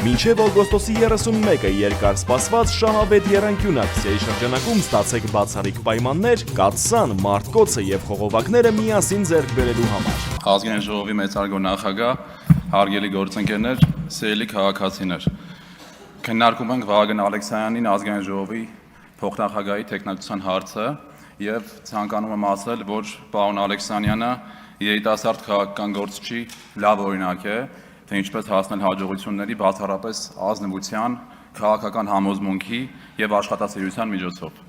Մինչև օգոստոսի 31-ը երկար սպասված շահավետ եռանկյուն ակցիայի շրջանակում ստացեք բացառիկ պայմաններ կաթսան, մարտկոցը եւ խողովակները միասին ձեռք բերելու համար։ Ազգային ժողովի մեծարգո նախագահ, հարգելի գործընկերներ, սիրելի քաղաքացիներ, քննարկում ենք Վահագն Ալեքսանյանին ազգային ժողովի փոխնախագահի թեկնածության հարցը եւ ցանկանում եմ ասել, որ պարոն Ալեքսանյանը երիտասարդ քաղաքական գործչի լավ օրինակ է, թե ինչպես հասնել հաջողությունների բացառապես ազնվության, քաղաքական համոզմունքի եւ աշխատասիրության միջոցով։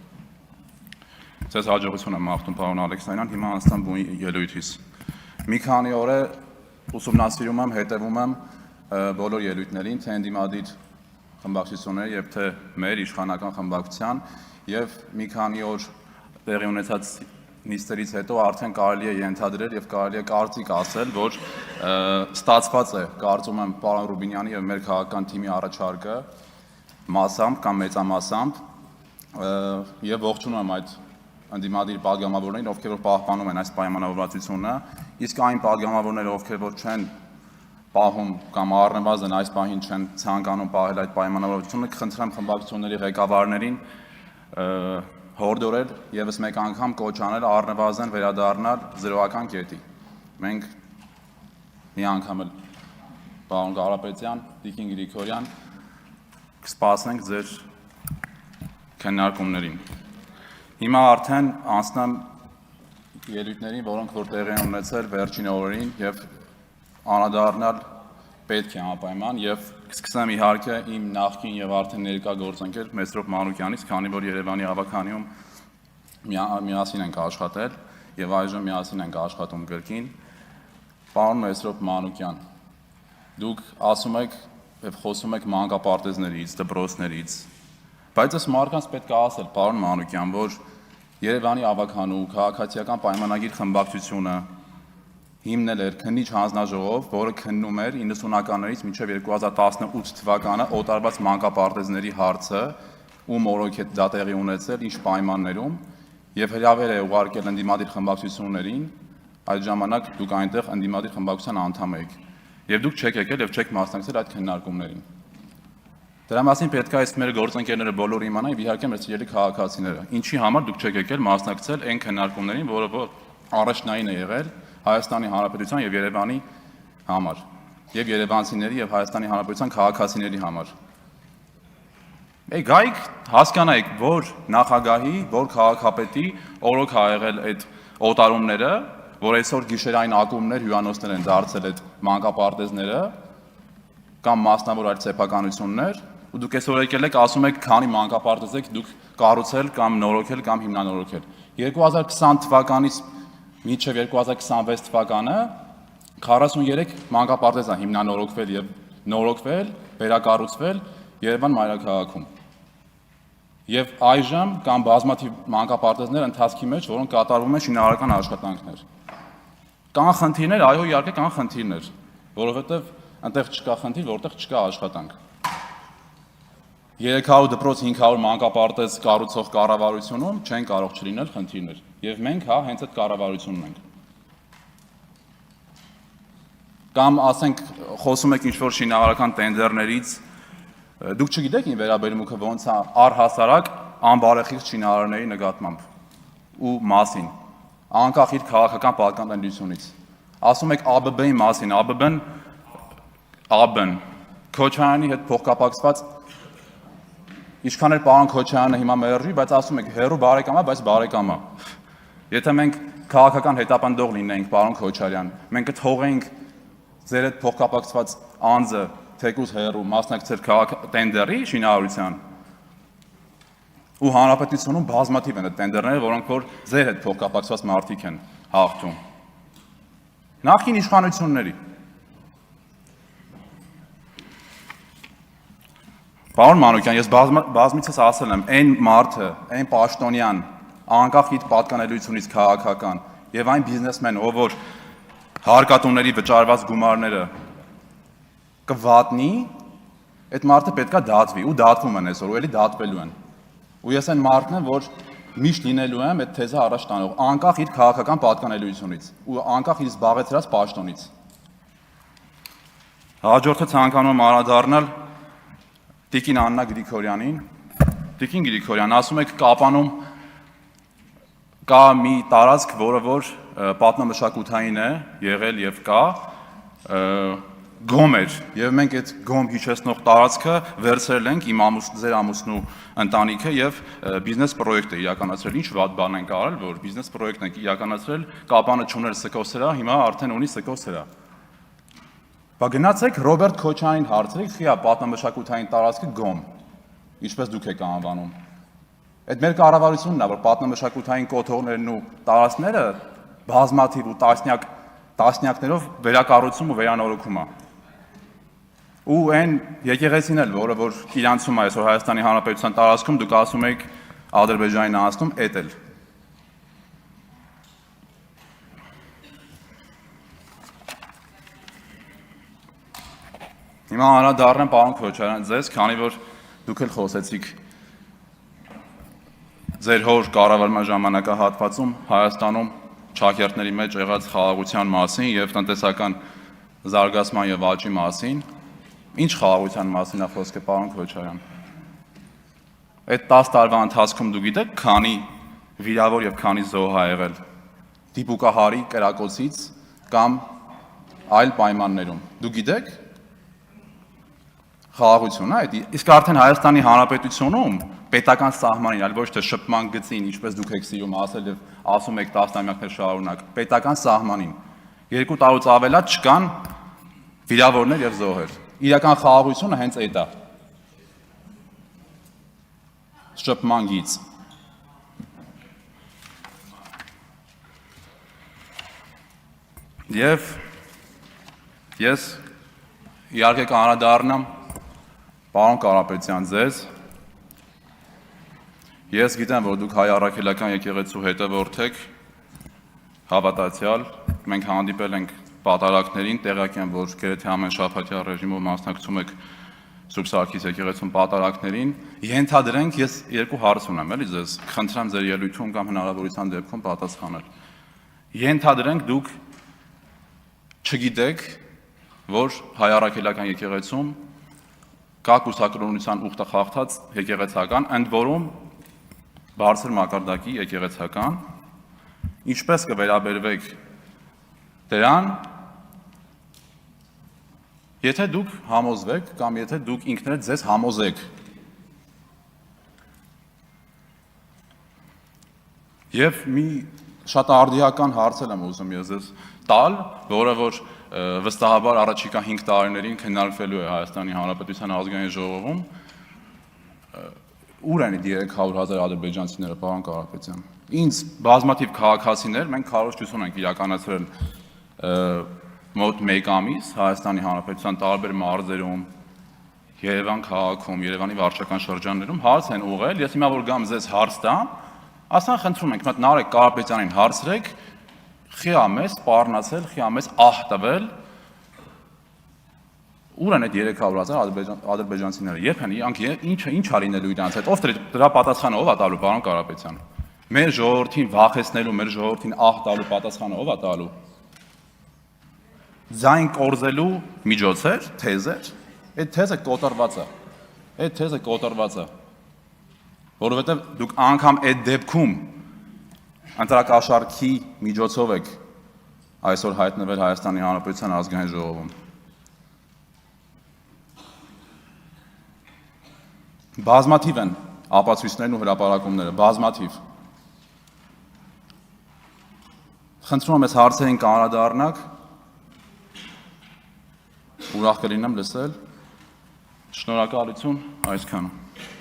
Ձեզ հաջողություն եմ մաղթում, պարոն Ալեքսանյան, հիմա անցնեմ բուն ելույթից։ Մի քանի օր է ուսումնասիրում եմ, հետևում եմ բոլոր ելույթներին, թե ընդդիմադիր խմբակցությունների եւ թե մեր իշխանական խմբակցության եւ մի քանի օր տեղի ունեցած նիստերից հետո արդեն կարելի է ենթադրել եւ կարելի է կարծիք ասել, որ ստացված է, կարծում եմ, պարոն Ռուբինյանի եւ մեր քաղաքական թիմի առաջարկը մասամբ կամ մեծամասամբ եւ ողջունում եմ այդ ընդդիմադիր պատգամավորներին, ովքեր որ պահպանում են այս պայմանավորվածությունը, իսկ այն պատգամավորները, ովքեր որ չեն պահում կամ առնվազն այս պահին չեն ցանկանում պահել այդ պայմանավորվածությունը, կխնդրեմ խմբակցությունների ղեկավարներին հորդորել եւս մեկ անգամ կոչ անել առնվազն վերադառնալ զրոական կետի։ Մենք մի անգամ էլ պարոն Կարապետյան, Տիկին Գրիգորյան կսպասենք ձեր քննարկումներին։ Հիմա արդեն անցնեմ ելույթներին, որոնք որ տեղի են ունեցել վերջին օրերին եւ անդրադառնալ պետք է անպայման եւ սկսեմ իհարկե իմ նախկին եւ արդեն ներկա գործընկեր Մեսրոպ Մանուկյանից, քանի որ Երևանի ավականիում միասին ենք աշխատել եւ այժմ միասին ենք աշխատում գրքին։ Պարոն Մեսրոպ Մանուկյան, դուք ասում եք եւ խոսում եք մանկապարտեզներից, դպրոցներից, բայց այս մարդկանց պետք է ասել, պարոն Մանուկյան, որ Երևանի ավականու քաղաքացիական պայմանագիր խմբակցությունը հիմնել էր քննիչ հանձնաժողով, որը քննում էր 90-ականներից մինչև 2018 թվականը օտարված մանկապարտեզների հարցը, ում օրոք է դա տեղի ունեցել, ինչ պայմաններում, եւ հրավեր է ուղարկել ընդդիմադիր խմբակցություններին, այդ ժամանակ դուք այնտեղ ընդդիմադիր խմբակցության անդամ եք, եւ դուք չեք եկել եւ չեք մասնակցել այդ քննարկումներին։ Դրա մասին պետք է այս մեր գործընկերները բոլորը իմանան, իհարկե մեր սիրելի քաղաքացիները, ինչի համար դուք չեք եկել մասնակցել այն քննարկումներին, որը առաջնային է եղել Հայաստանի Հանրապետության եւ Երևանի համար, եւ երևանցիների եւ Հայաստանի Հանրապետության քաղաքացիների համար։ Գայք հասկանայք, որ նախագահի, որ քաղաքապետի օրոք ա եղել այդ օտարումները, որ այսօր գիշերային ակումբներ, հյուրանոցներ են դարձել այդ մանկապարտեզները կամ մասնավոր այլ սեփականություններ, ու դուք այսօր եկել եք ասում եք, քանի մանկապարտեզ եք դուք կառուցել կամ նորոգել կամ հիմնանորոգել։ 2020 թվականից մինչև 2026 թվականը 43 մանկապարտեզ է հիմնանորոգվել եւ նորոգվել, վերակառուցվել Երևան մայրաքաղաքում։ Եվ այժմ կան բազմաթիվ մանկապարտեզներ ընթացքի մեջ, որոնք կատարվում են շինարարական աշխատանքներ։ Կան խնդիրներ, այո, իհարկե կան խնդիրներ, որովհետեւ այնտեղ չկա խնդիր, որտեղ չկա աշխատանք։ 300 դպրոց 500 մանկապարտեզ կառուցող կառավարությունում չեն կարող չլինել խնդիրներ, եւ մենք հենց այդ կառավարությունն ենք։ Կամ ասենք խոսում եք ինչ-որ շինարարական տենդերներից, դուք չգիտեք ին վերաբերմունքը ոնց է առհասարակ անբարեխիղճ շինարարների նկատմամբ ու մասին, անկախ իր քաղաքական պատկանելությունից։ Ասում եք ԱԲԲ-ի մասին, ԱԲ-ն Քոչարյանի հետ փոխկապակցված ինչքան էլ պարոն Քոչարյանը հիմա մերժի, բայց ասում եք հերո բարեկամ է, բայց բարեկամ է։ Եթե մենք քաղաքական հետապնդող լինեինք, պարոն Քոչարյան, մենք կթողեինք ձեր հետ փոխկապակցված անձը թեկուզ հերո մասնակցել տենդերի շինարարության, ու հանրապետությունում բազմաթիվ են այդ տենդերները, որոնք որ ձեր հետ փոխկապակցված մարդիկ են հաղթում։ Նախկին իշխանությունների։ Պարոն Մանուկյան, ես բազմիցս ասել եմ, այն մարդը, այն պաշտոնյան, անկախ իր պատկանելությունից քաղաքական եւ այն բիզնեսմեն, ով որ հարկատուների վճարված գումարները կվատնի, այդ մարդը պետքա դատվի ու դատվում են այսօր, ու էլի դատվելու են։ Ու ես այն մարդն եմ, որ միշտ լինելու եմ այդ թեզը առաջ տանող, անկախ իր քաղաքական պատկանելությունից ու անկախ իր զբաղեցրած պաշտոնից։ Հաջորդը ցանկանում եմ անդրադառնալ Տիկին Աննա Գրիգորյանին, Տիկին Գրիգորյան, ասում եք Կապանում կա մի տարածք, որը որ պատմամշակութային է, եղել եւ կա, գոմ էր, եւ մենք այդ գոմ հիշեցնող տարածքը վերցրել ենք իմ ձեր ամուսնու ընտանիքը եւ բիզնես պրոյեկտ է իրականացրել, ինչ վատ բան ենք արել, որ բիզնես պրոյեկտ ենք իրականացրել, Կապանը չուներ սկոսերա, հիմա արդեն ունի սկոսերա։ Բա գնացեք Ռոբերտ Քոչյանին հարցրեք, խիա պատմամշակութային տարածքը գոմ, ինչպես դուք եք անվանում։ Այդ մեր կառավարությունն է, որ պատմամշակութային կոթողներն ու տարածքները բազմաթիվ ու տասնյակներով վերակառուցում ու վերանորոգում է։ Ու այն եկեղեցին էլ, որը որ իրանցում է այսօր Հայաստանի Հանրապետության տարածքում, դուք ասում եք Ադրբեջանին անցնում, էդ էլ։ Հիմա անդրադառնեմ պարոն Քոչարյան ձեզ, քանի որ դուք էլ խոսեցիք ձեր հոր կառավարման ժամանակահատվածում Հայաստանում ճակերտների մեջ եղած խաղաղության մասին եւ տնտեսական զարգացման եւ աճի մասին։ Ինչ խաղաղության մասին է խոսքը, պարոն Քոչարյան։ Այդ 10 տարվա ընթացքում դու գիտեք, քանի վիրավոր եւ քանի զոհ ա եղել դիպուկահարի կրակոցից կամ այլ պայմաններում։ Դու գիտեք։ Խաղաղություն է, իսկ արդեն Հայաստանի Հանրապետությունում պետական սահմանին, այլ ոչ թե շփման գծին, ինչպես դուք եք սիրում ասել եւ ասում եք տասնամյակներ շարունակ, պետական սահմանին 2 տարուց ավելա չկան վիրավորներ եւ զոհեր։ Իրական խաղաղությունը հենց այդ է։ Շփման գիծ։ Եվ ես իհարկե կանադառնամ պարոն Կարապետյան ձեզ։ Ես գիտեմ, որ դուք հայ առաքելական եկեղեցու հետևորդ եք, հավատացյալ, մենք հանդիպել ենք պատարակներին, տեղյակ եմ, որ գրեթե ամեն շաբաթյա ռեժիմով մասնակցում եք Սուրբ Սարգիս եկեղեցում պատարակներին, ենթադրենք, ես 2 հարց ունեմ, էլի ձեզ, խնդրեմ ձեր ելույթում կամ հնարավորության դեպքում պատասխանել։ Ենթադրենք դուք չգիտեք, որ հայ առաքելական եկեղեցում կա կուսակրոնության ուխտը խախտած եկեղեցական, ընդ որում բարձր մակարդակի եկեղեցական, ինչպես կվերաբերվեք դրան, եթե դուք համոզվեք կամ եթե դուք ինքներդ ձեզ համոզեք։ Եվ մի շատ արդիական հարց եմ ուզում ես ձեզ տալ, որը որ վստահաբար առաջիկա 5 տարիներին քննարկվելու է Հայաստանի Հանրապետության ազգային ժողովում, ուր են 300,000 ադրբեջանցիները, պարոն Կարապետյան։ Ինձ բազմաթիվ քաղաքացիներ, մենք քարոզչություն ենք իրականացրել մոտ 1 ամիս Հայաստանի Հանրապետության տարբեր մարզերում, Երևան քաղաքում, Երևանի վարչական շրջաններում հարց են ուղղել, ես հիմա որ գամ ձեզ հարց տամ, ասան խնդրում ենք, մոտ Նարեկ Կարապետյանին հարցրեք, խիա մեզ սպառնացել, խիա մեզ ահ տվել, ուր են այդ 300,000 ադրբեջանցիները, երբ են, ինչ ա լինելու իրանց հետ, ով դրա պատասխանը ով ա տալու, պարոն Կարապետյան։ Մեր ժողովրդին վախեցնելու, մեր ժողովրդին ահ տալու պատասխանը ով ա տալու։ Ձայն կորզելու միջոցեր, թեզեր, այդ թեզը կոտրված է։ Այդ թեզը կոտրված է։ Որովհետև դուք անգամ այդ դեպքում ընտրակաշառքի միջոցով եք այսօր հայտնվել Հայաստանի Հանրապետության ազգային ժողովում։ Բազմաթիվ են ապացույցներն ու հրապարակումները, բազմաթիվ։ Խնդրում եմ այս հարցերին կանրադառնաք, ուրախ կլինեմ լսել, շնորհակալություն, այսքանը։